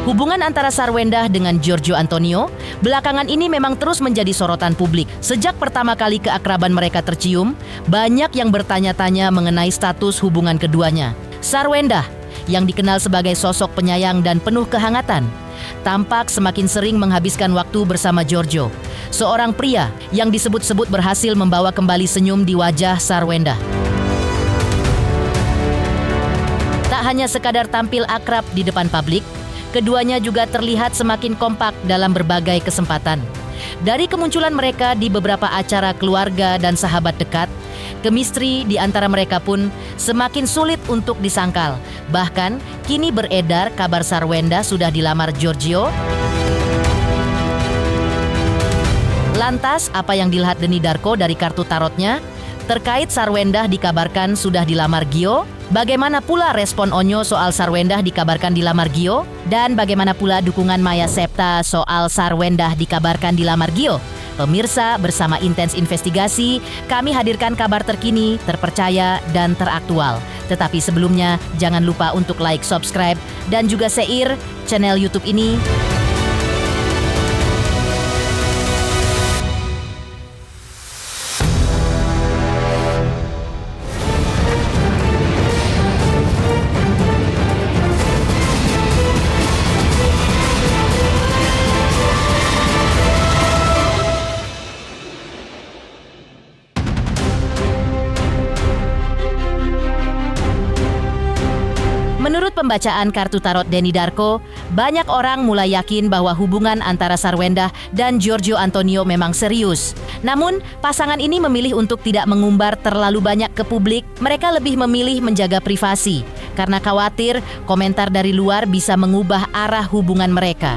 Hubungan antara Sarwendah dengan Giorgio Antonio belakangan ini memang terus menjadi sorotan publik. Sejak pertama kali keakraban mereka tercium, banyak yang bertanya-tanya mengenai status hubungan keduanya. Sarwendah, yang dikenal sebagai sosok penyayang dan penuh kehangatan, tampak semakin sering menghabiskan waktu bersama Giorgio, seorang pria yang disebut-sebut berhasil membawa kembali senyum di wajah Sarwendah. Tak hanya sekadar tampil akrab di depan publik, keduanya juga terlihat semakin kompak dalam berbagai kesempatan. Dari kemunculan mereka di beberapa acara keluarga dan sahabat dekat, kemistri di antara mereka pun semakin sulit untuk disangkal. Bahkan, kini beredar kabar Sarwendah sudah dilamar Giorgio. Lantas, apa yang dilihat Denny Darko dari kartu tarotnya? Terkait Sarwendah dikabarkan sudah dilamar Gio? Bagaimana pula respon Onyo soal Sarwendah dikabarkan dilamar Gio? Dan bagaimana pula dukungan Maya Septa soal Sarwendah dikabarkan dilamar Gio? Pemirsa, bersama Intens Investigasi, kami hadirkan kabar terkini, terpercaya, dan teraktual. Tetapi sebelumnya, jangan lupa untuk like, subscribe, dan juga share channel YouTube ini. Menurut pembacaan kartu tarot Denny Darko, banyak orang mulai yakin bahwa hubungan antara Sarwendah dan Giorgio Antonio memang serius. Namun, pasangan ini memilih untuk tidak mengumbar terlalu banyak ke publik. Mereka lebih memilih menjaga privasi, karena khawatir komentar dari luar bisa mengubah arah hubungan mereka.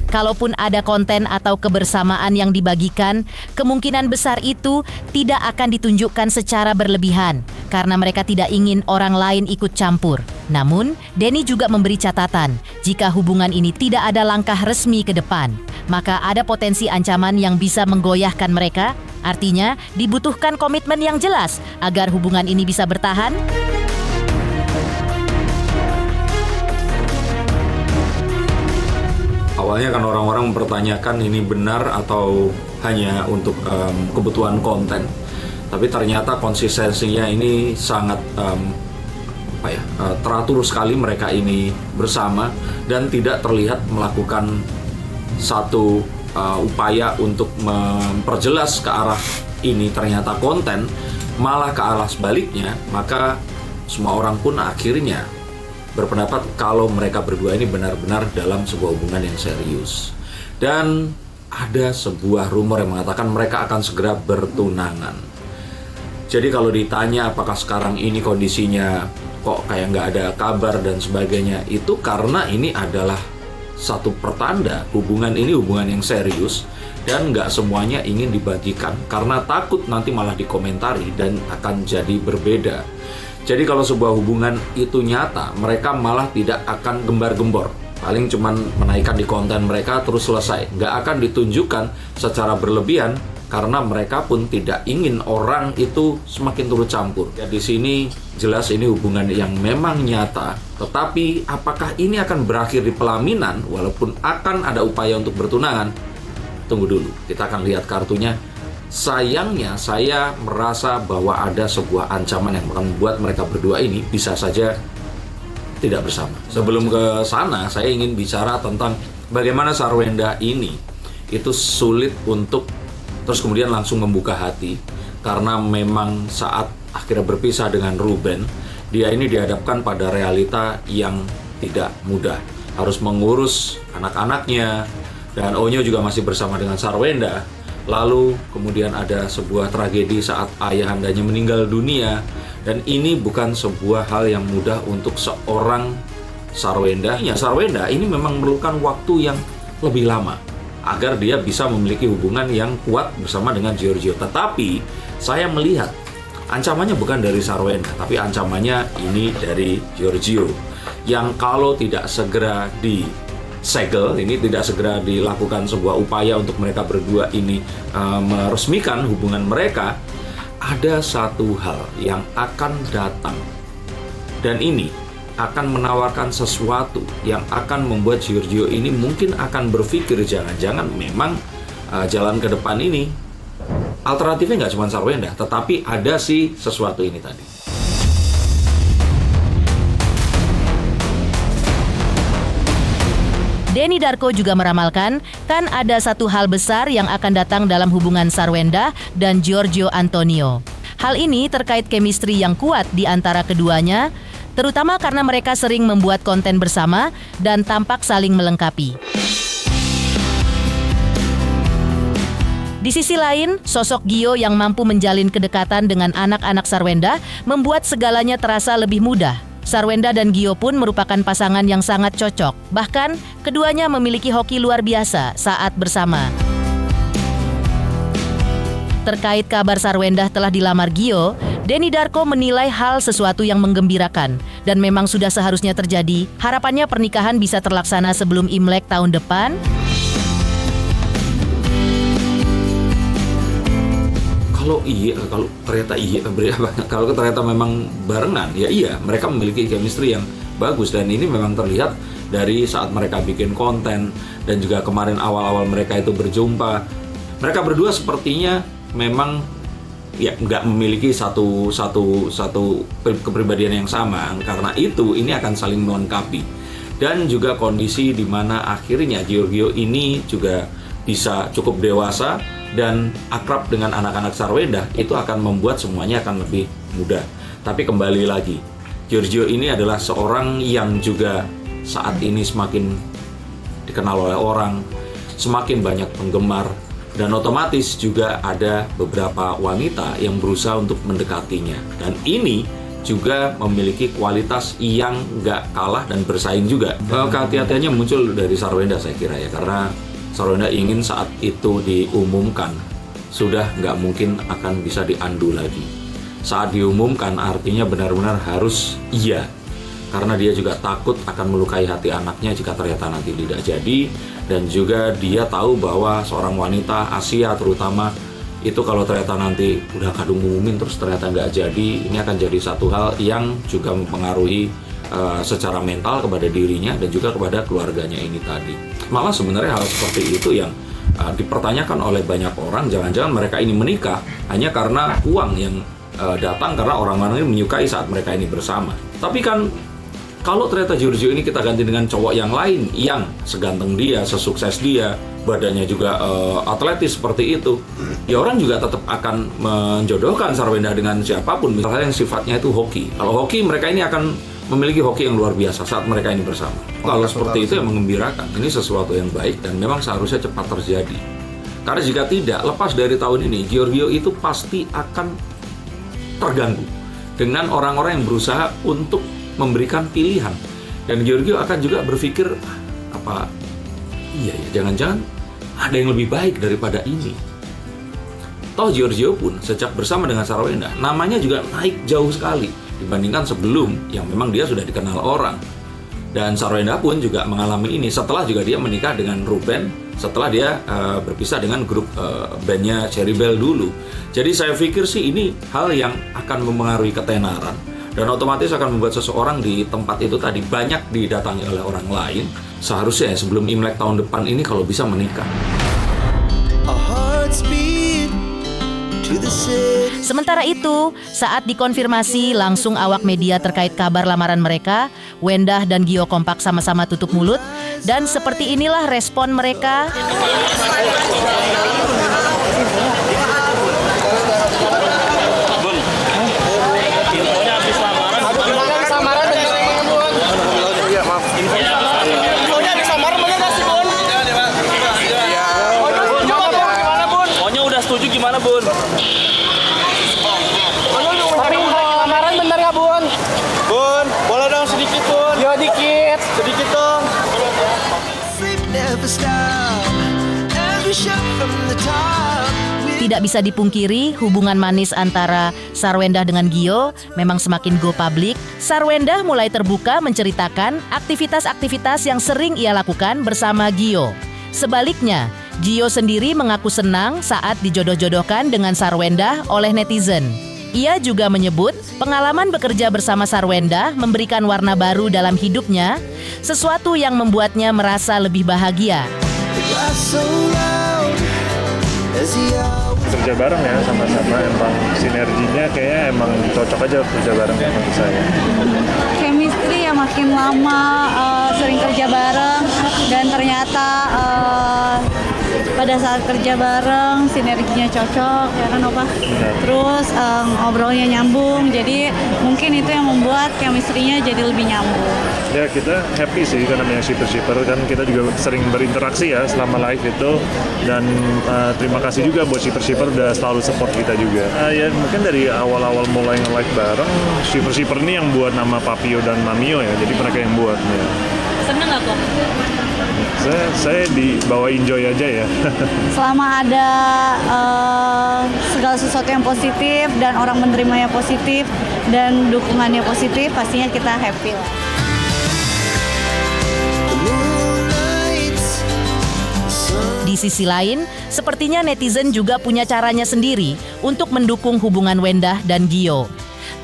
Kalaupun ada konten atau kebersamaan yang dibagikan, kemungkinan besar itu tidak akan ditunjukkan secara berlebihan karena mereka tidak ingin orang lain ikut campur. Namun, Denny juga memberi catatan, jika hubungan ini tidak ada langkah resmi ke depan, maka ada potensi ancaman yang bisa menggoyahkan mereka. Artinya, dibutuhkan komitmen yang jelas agar hubungan ini bisa bertahan. Awalnya kan orang-orang mempertanyakan ini benar atau hanya untuk kebutuhan konten. Tapi ternyata konsistensinya ini sangat teratur sekali mereka ini bersama dan tidak terlihat melakukan satu upaya untuk memperjelas ke arah ini ternyata konten, malah ke arah sebaliknya. Maka semua orang pun akhirnya berpendapat kalau mereka berdua ini benar-benar dalam sebuah hubungan yang serius. Dan ada sebuah rumor yang mengatakan mereka akan segera bertunangan. Jadi kalau ditanya apakah sekarang ini kondisinya kok kayak nggak ada kabar dan sebagainya, itu karena ini adalah satu pertanda hubungan ini hubungan yang serius dan nggak semuanya ingin dibagikan karena takut nanti malah dikomentari dan akan jadi berbeda. Jadi kalau sebuah hubungan itu nyata, mereka malah tidak akan gembar-gembor. Paling cuman menaikkan di konten mereka terus selesai. Nggak akan ditunjukkan secara berlebihan karena mereka pun tidak ingin orang itu semakin turut campur. Ya, di sini jelas ini hubungan yang memang nyata. Tetapi apakah ini akan berakhir di pelaminan walaupun akan ada upaya untuk bertunangan? Tunggu dulu, kita akan lihat kartunya. Sayangnya saya merasa bahwa ada sebuah ancaman yang akan membuat mereka berdua ini bisa saja tidak bersama. Sebelum ke sana, saya ingin bicara tentang bagaimana Sarwendah ini itu sulit untuk terus kemudian langsung membuka hati. Karena memang saat akhirnya berpisah dengan Ruben, dia ini dihadapkan pada realita yang tidak mudah. Harus mengurus anak-anaknya, dan Onyo juga masih bersama dengan Sarwendah. Lalu kemudian ada sebuah tragedi saat ayahandanya meninggal dunia. Dan ini bukan sebuah hal yang mudah untuk seorang Sarwendah. Sarwendah ini memang memerlukan waktu yang lebih lama agar dia bisa memiliki hubungan yang kuat bersama dengan Giorgio. Tetapi saya melihat ancamannya bukan dari Sarwendah, tapi ancamannya ini dari Giorgio. Yang kalau tidak segera segel, ini tidak segera dilakukan sebuah upaya untuk mereka berdua ini meresmikan hubungan mereka, ada satu hal yang akan datang, dan ini akan menawarkan sesuatu yang akan membuat Giorgio ini mungkin akan berpikir jangan-jangan memang jalan ke depan ini alternatifnya nggak cuma Sarwenda, tetapi ada si sesuatu ini tadi. Denny Darko juga meramalkan, kan ada satu hal besar yang akan datang dalam hubungan Sarwenda dan Giorgio Antonio. Hal ini terkait chemistry yang kuat di antara keduanya, terutama karena mereka sering membuat konten bersama dan tampak saling melengkapi. Di sisi lain, sosok Gio yang mampu menjalin kedekatan dengan anak-anak Sarwenda membuat segalanya terasa lebih mudah. Sarwenda dan Gio pun merupakan pasangan yang sangat cocok. Bahkan, keduanya memiliki hoki luar biasa saat bersama. Terkait kabar Sarwenda telah dilamar Gio, Denny Darko menilai hal sesuatu yang menggembirakan dan memang sudah seharusnya terjadi. Harapannya pernikahan bisa terlaksana sebelum Imlek tahun depan. Kalau ternyata memang barengan, ya iya, mereka memiliki chemistry yang bagus, dan ini memang terlihat dari saat mereka bikin konten dan juga kemarin awal-awal mereka itu berjumpa. Mereka berdua sepertinya memang ya nggak memiliki satu kepribadian yang sama. Karena itu ini akan saling melengkapi, dan juga kondisi di mana akhirnya Giorgio ini juga bisa cukup dewasa dan akrab dengan anak-anak Sarwenda, itu akan membuat semuanya akan lebih mudah. Tapi kembali lagi, Giorgio ini adalah seorang yang juga saat ini semakin dikenal oleh orang, semakin banyak penggemar, dan otomatis juga ada beberapa wanita yang berusaha untuk mendekatinya. Dan ini juga memiliki kualitas yang nggak kalah dan bersaing juga. Kehati-hatiannya muncul dari Sarwenda saya kira ya, karena Sarwenda ingin saat itu diumumkan, sudah nggak mungkin akan bisa diunduh lagi. Saat diumumkan artinya benar-benar harus iya, karena dia juga takut akan melukai hati anaknya jika ternyata nanti tidak jadi. Dan juga dia tahu bahwa seorang wanita Asia terutama, itu kalau ternyata nanti udah kadung ngumumin terus ternyata nggak jadi, ini akan jadi satu hal yang juga mempengaruhi secara mental kepada dirinya dan juga kepada keluarganya ini tadi. Malah sebenarnya hal seperti itu yang dipertanyakan oleh banyak orang, jangan-jangan mereka ini menikah hanya karena uang yang datang karena orang-orang ini menyukai saat mereka ini bersama. Tapi kan kalau ternyata Giorgio ini kita ganti dengan cowok yang lain yang seganteng dia, sesukses dia, badannya juga atletis seperti itu, ya orang juga tetap akan menjodohkan Sarwenda dengan siapapun, misalnya yang sifatnya itu hoki. Kalau hoki, mereka ini akan memiliki hoki yang luar biasa saat mereka ini bersama. Kalau seperti itu yang mengembirakan, ini sesuatu yang baik dan memang seharusnya cepat terjadi. Karena jika tidak, lepas dari tahun ini, Giorgio itu pasti akan terganggu dengan orang-orang yang berusaha untuk memberikan pilihan. Dan Giorgio akan juga berpikir, jangan-jangan ada yang lebih baik daripada ini. Toh Giorgio pun sejak bersama dengan Sarwenda, namanya juga naik jauh sekali dibandingkan sebelum yang memang dia sudah dikenal orang. Dan Sarwenda pun juga mengalami ini setelah juga dia menikah dengan Ruben, setelah dia berpisah dengan grup bandnya Cherry Bell dulu. Jadi saya pikir sih ini hal yang akan mempengaruhi ketenaran dan otomatis akan membuat seseorang di tempat itu tadi banyak didatangi oleh orang lain. Seharusnya sebelum Imlek tahun depan ini kalau bisa menikah. Sementara itu, saat dikonfirmasi langsung awak media terkait kabar lamaran mereka, Wendah dan Gio kompak sama-sama tutup mulut, dan seperti inilah respon mereka. Setuju gimana, Bun? Tapi lamaran bener ya, Bun? Bun, boleh dong sedikit, Bun? Ya dikit. Sedikit dong. Tidak bisa dipungkiri, hubungan manis antara Sarwenda dengan Gio memang semakin go public. Sarwenda mulai terbuka menceritakan aktivitas-aktivitas yang sering ia lakukan bersama Gio. Sebaliknya, Gio sendiri mengaku senang saat dijodoh-jodohkan dengan Sarwendah oleh netizen. Ia juga menyebut pengalaman bekerja bersama Sarwendah memberikan warna baru dalam hidupnya, sesuatu yang membuatnya merasa lebih bahagia. Kerja bareng ya, sama-sama emang sinerginya kayaknya emang cocok aja kerja bareng sama saya. Chemistry ya, makin lama sering kerja bareng dan ternyata pada saat kerja bareng sinerginya cocok ya kan Opa. Terus ngobrolnya nyambung, jadi mungkin itu yang membuat chemistry-nya jadi lebih nyambung. Ya kita happy sih karena yang shipper kan kita juga sering berinteraksi ya selama live itu, dan terima kasih juga buat shipper udah selalu support kita juga. Ya mungkin dari awal-awal mulai nge-live bareng, shipper ini yang buat nama Papio dan Mamio ya, jadi mereka yang buat ya. Seneng gak kok? Saya dibawa enjoy aja ya. Selama ada segala sesuatu yang positif dan orang menerimanya positif dan dukungannya positif, pastinya kita happy lah. Di sisi lain, sepertinya netizen juga punya caranya sendiri untuk mendukung hubungan Wendah dan Gio.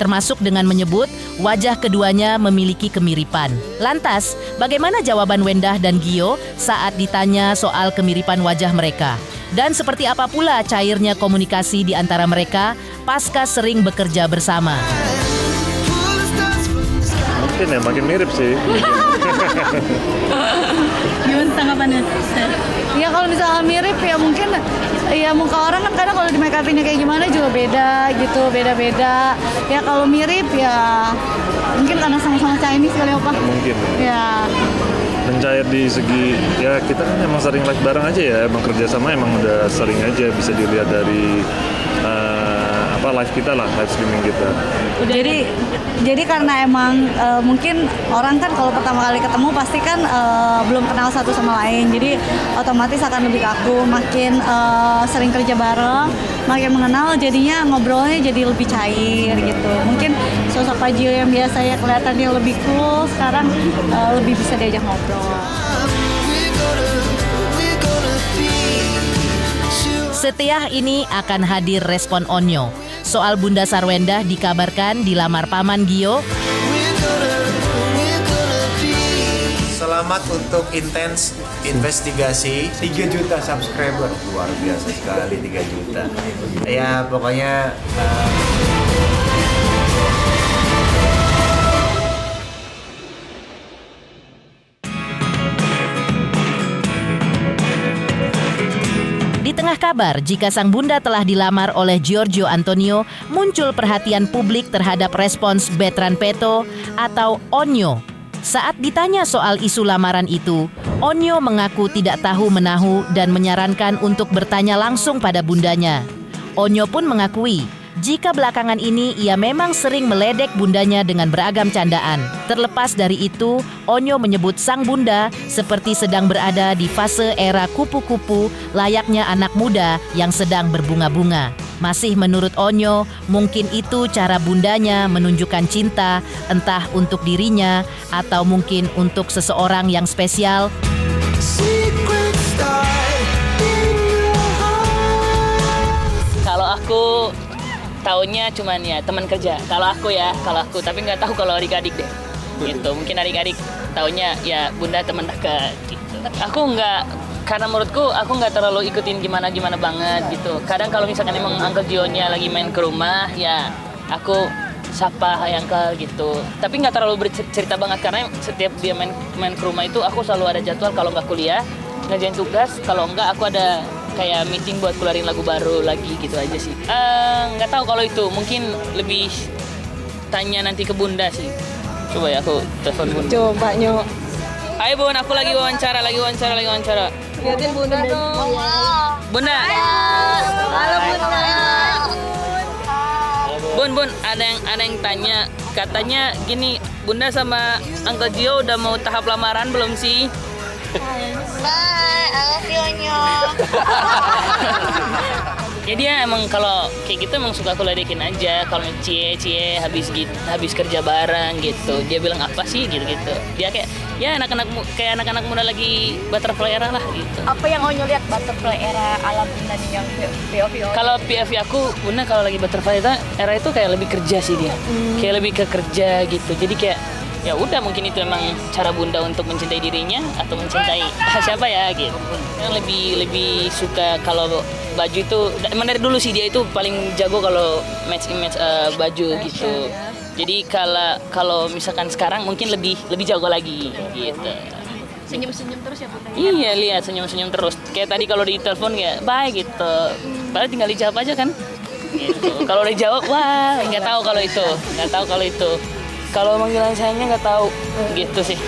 Termasuk dengan menyebut wajah keduanya memiliki kemiripan. Lantas, bagaimana jawaban Wendah dan Gio saat ditanya soal kemiripan wajah mereka? Dan seperti apa pula cairnya komunikasi di antara mereka pasca sering bekerja bersama? Mungkin ya makin mirip sih. Gimana tanggapannya? Ya kalau misalnya mirip ya mungkin ya muka orang kan kadang kalau di make upinnya kayak gimana juga beda gitu, beda-beda. Ya kalau mirip ya mungkin karena sama-sama Chinese kali Opa. Mungkin. Ya. Mencair di segi ya kita kan emang sering live bareng aja ya, emang kerjasama emang udah sering aja, bisa dilihat dari live kita lah, live streaming kita. Jadi karena emang mungkin orang kan kalau pertama kali ketemu pasti kan belum kenal satu sama lain, jadi otomatis akan lebih kaku. Makin sering kerja bareng, makin mengenal, jadinya ngobrolnya jadi lebih cair gitu. Mungkin sosok Pak Gio yang biasanya kelihatannya lebih cool, sekarang lebih bisa diajak ngobrol. Setelah ini akan hadir respon Onyo. Soal Bunda Sarwendah dikabarkan dilamar Paman Gio. Selamat untuk intens investigasi 3 juta subscriber. Luar biasa sekali 3 juta. Ya pokoknya Di tengah kabar jika sang bunda telah dilamar oleh Giorgio Antonio, muncul perhatian publik terhadap respons Betran Peto atau Onyo. Saat ditanya soal isu lamaran itu, Onyo mengaku tidak tahu menahu dan menyarankan untuk bertanya langsung pada bundanya. Onyo pun mengakui jika belakangan ini ia memang sering meledek bundanya dengan beragam candaan. Terlepas dari itu, Onyo menyebut sang bunda seperti sedang berada di fase era kupu-kupu layaknya anak muda yang sedang berbunga-bunga. Masih menurut Onyo, mungkin itu cara bundanya menunjukkan cinta, entah untuk dirinya atau mungkin untuk seseorang yang spesial. Kalau aku taunya cuman ya teman kerja. Kalau aku tapi nggak tahu kalau adik-adik deh. Gitu. Mungkin adik-adik taunya ya bunda teman dekat. Gitu. Aku nggak, karena menurutku aku nggak terlalu ikutin gimana banget gitu. Kadang kalau misalkan emang Uncle Gio-nya lagi main ke rumah, ya aku sapa hai Uncle gitu. Tapi nggak terlalu bercerita banget karena setiap dia main ke rumah itu aku selalu ada jadwal, kalau nggak kuliah ngerjain tugas, kalau nggak aku ada kayak meeting buat keluarin lagu baru lagi gitu aja sih. Nggak tahu kalau itu, mungkin lebih tanya nanti ke bunda sih. Coba ya aku telepon bunda. Coba Nyo. Hai bun, aku lagi wawancara. Liatin bunda dong. Bunda. Halo bunda. Bun, ada yang tanya, katanya gini, bunda sama Uncle Gio udah mau tahap lamaran belum sih? Bye, I love you, Onyo. Ya dia emang kalau kayak gitu emang suka aku ledekin aja. Kalau cie habis kerja bareng gitu. Dia bilang apa sih gitu. Dia kayak ya anak-anak muda lagi butterfly era lah gitu. Apa yang Onyo lihat butterfly era ala Bunda nih yang POV? Kalau POV aku Bunda kalau lagi butterfly era itu kayak lebih kerja sih dia. Kayak lebih ke kerja gitu. Jadi kayak ya udah mungkin itu emang cara Bunda untuk mencintai dirinya atau mencintai siapa ya gitu. Yang lebih suka kalau baju itu emang dari dulu sih dia itu paling jago kalau match baju gitu. Jadi kalau misalkan sekarang mungkin lebih jago lagi gitu. Senyum-senyum terus ya Bunda? Iya lihat senyum-senyum terus. Kayak tadi kalau di telepon kayak bye gitu. Padahal tinggal dijawab aja kan. Gitu. Kalau udah jawab wah nggak tahu kalau itu. Kalau panggilan sayangnya nggak tahu gitu sih.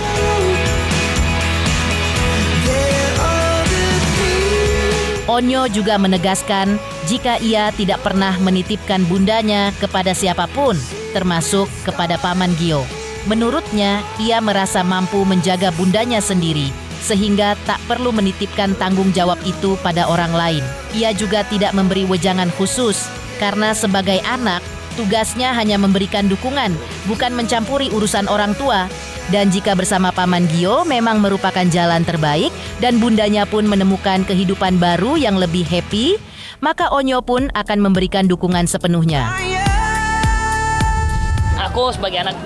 Onyo juga menegaskan jika ia tidak pernah menitipkan bundanya kepada siapapun, termasuk kepada Paman Gio. Menurutnya, ia merasa mampu menjaga bundanya sendiri, sehingga tak perlu menitipkan tanggung jawab itu pada orang lain. Ia juga tidak memberi wejangan khusus, karena sebagai anak, tugasnya hanya memberikan dukungan, bukan mencampuri urusan orang tua. Dan jika bersama Paman Gio memang merupakan jalan terbaik dan bundanya pun menemukan kehidupan baru yang lebih happy, maka Onyo pun akan memberikan dukungan sepenuhnya. Aku sebagai anak,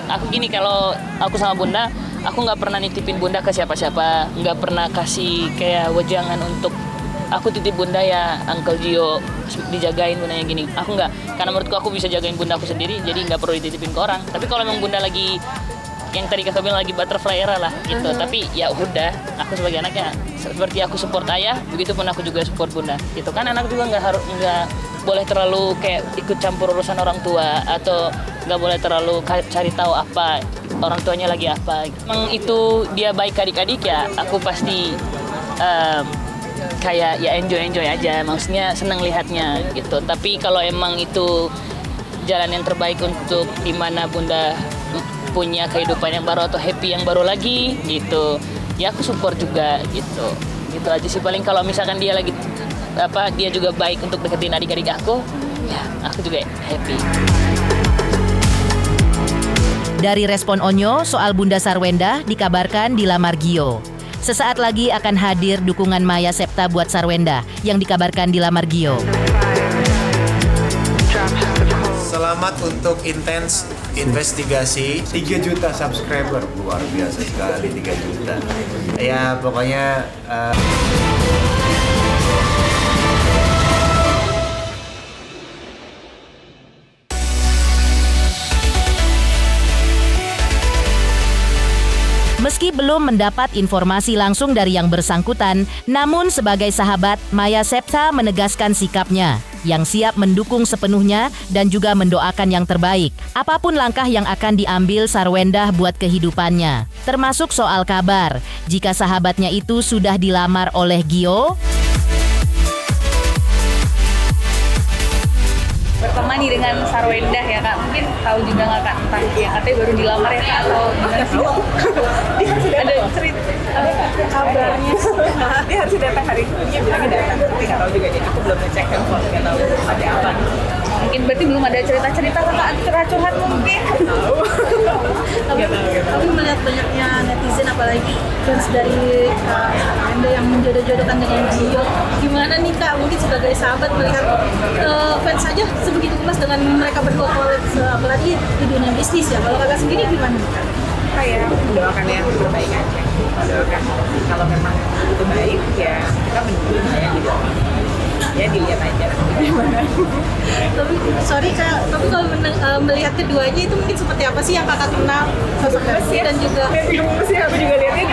aku gini, kalau aku sama Bunda, aku nggak pernah nitipin Bunda ke siapa-siapa, nggak pernah kasih kayak wejangan untuk aku titip Bunda ya Uncle Gio dijagain bundanya gini. Aku nggak, karena menurutku aku bisa jagain Bunda aku sendiri, jadi nggak perlu dititipin ke orang. Tapi kalau memang Bunda lagi yang tadi kakak bilang lagi butterfly era lah gitu. Tapi ya udah, aku sebagai anaknya seperti aku support ayah, begitu pun aku juga support Bunda. Gitu kan, anak juga nggak boleh terlalu kayak ikut campur urusan orang tua atau nggak boleh terlalu cari tahu apa orang tuanya lagi apa. Emang itu dia baik adik-adik ya, aku pasti kayak ya enjoy aja, maksudnya seneng lihatnya gitu. Tapi kalau emang itu jalan yang terbaik untuk dimana Bunda punya kehidupan yang baru atau happy yang baru lagi gitu, ya aku support juga gitu aja sih. Paling kalau misalkan dia lagi dia juga baik untuk deketin adik-adik aku, ya aku juga happy. Dari respon Onyo soal Bunda Sarwenda dikabarkan dilamar Gio. Sesaat lagi akan hadir dukungan Maya Septa buat Sarwenda yang dikabarkan dilamar Gio. Selamat untuk intens investigasi 3 juta subscriber, luar biasa sekali 3 juta. Ya pokoknya Meski belum mendapat informasi langsung dari yang bersangkutan, namun sebagai sahabat, Maya Septa menegaskan sikapnya, yang siap mendukung sepenuhnya dan juga mendoakan yang terbaik. Apapun langkah yang akan diambil Sarwenda buat kehidupannya, termasuk soal kabar, jika sahabatnya itu sudah dilamar oleh Gio. Berteman nih dengan Sarwenda ya Kak, mungkin tahu juga nggak Kak tentang yang katanya baru dilamar ya Kak, atau gimana sih? Dia sudah ada cerita, ada kabarnya. Dia harus datang hari ini, dia bilangnya datang, tapi nggak tahu juga, jadi aku belum ngecek handphone, nggak tahu ada apa. Mungkin berarti belum ada cerita-cerita Kak, curhat mungkin. Tapi melihat banyaknya netizen, apalagi fans dari Sarwenda yang menjodoh-jodohkan dengan Gio, gimana nih Kak, mungkin sebagai sahabat melihat fans saja sebegitu puas dengan mereka berdua, apalagi di dunia bisnis ya. Kalau Kakak sendiri gimana? Saya mendoakan yang terbaik aja. Mendoakan kalau memang itu baik ya kita mendukung ya gitu. Ya dilihat aja gimana. Tapi sorry Kak, tapi kalau melihat keduanya itu mungkin seperti apa sih yang Kakak kenal sosok Messi dan juga sih aku juga lihatnya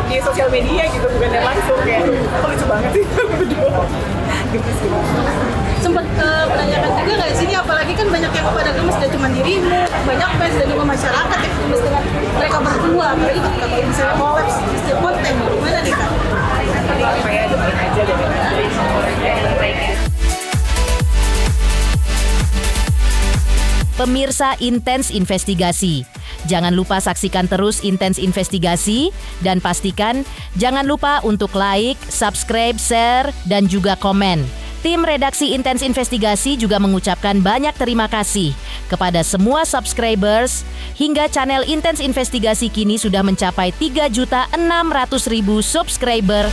di sosial media gitu, bukan langsung kayak lucu banget sih berdua. Gemes gitu. sempat menanyakan juga nggak sih, apalagi kan banyak yang pada gemes dan cuma dirimu, banyak fans dan juga masyarakat yang gemes dengan mereka berdua, apalagi ketika kalau misalnya collab di setiap konten, gimana nih Kak? Supaya doain aja dengan yang baik ya. Pemirsa Intens Investigasi, jangan lupa saksikan terus Intens Investigasi dan pastikan jangan lupa untuk like, subscribe, share, dan juga komen. Tim redaksi Intens Investigasi juga mengucapkan banyak terima kasih kepada semua subscribers hingga channel Intens Investigasi kini sudah mencapai 3.600.000 subscriber